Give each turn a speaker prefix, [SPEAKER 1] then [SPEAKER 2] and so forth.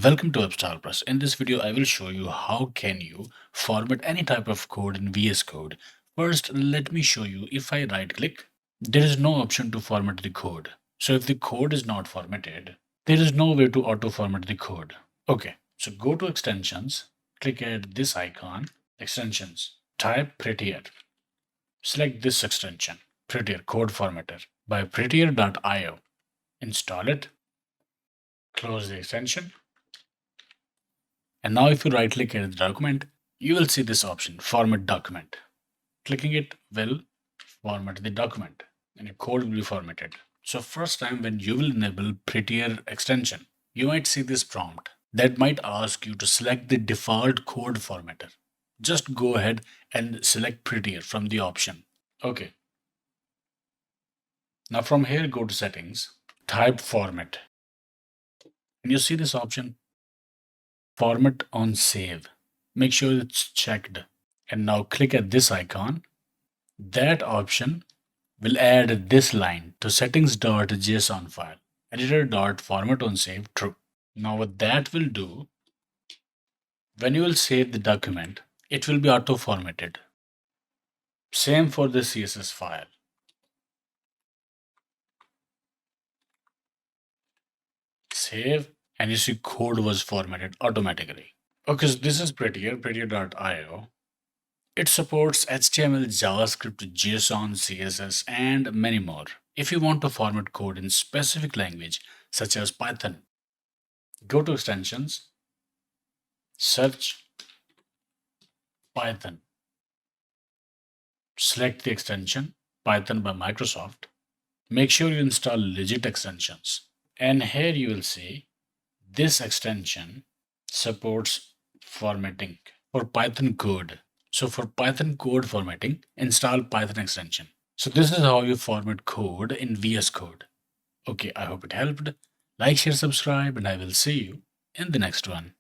[SPEAKER 1] Welcome to WebStar. In this video, I will show you how can you format any type of code in VS Code. First, let me show you. If I right click, there is no option to format the code. So if the code is not formatted, there is no way to auto format the code. Okay, so go to extensions, click at this icon, extensions, type prettier. Select this extension, prettier code formatter by prettier.io. Install it, close the extension. And now if you right click at the document, you will see this option, format document. Clicking it will format the document and your code will be formatted. So first time when you will enable prettier extension, you might see this prompt that might ask you to select the default code formatter. Just go ahead and select prettier from the option. Okay. Now from here, go to settings, type format. And you see this option, format on save. Make sure it's checked. And now click at this icon. That option will add this line to settings.json file. Editor.format on save true. Now what that will do, when you will save the document, it will be auto formatted. Same for the CSS file. Save and you see code was formatted automatically. Okay, so this is prettier.io. It supports HTML, JavaScript, JSON, CSS, and many more. If you want to format code in specific language, such as Python, go to extensions, search Python. Select the extension, Python by Microsoft. Make sure you install legit extensions. And here you will see this extension supports formatting for Python code. So for Python code formatting, install Python extension. So this is how you format code in VS Code. Okay, I hope it helped. Like, share, subscribe, and I will see you in the next one.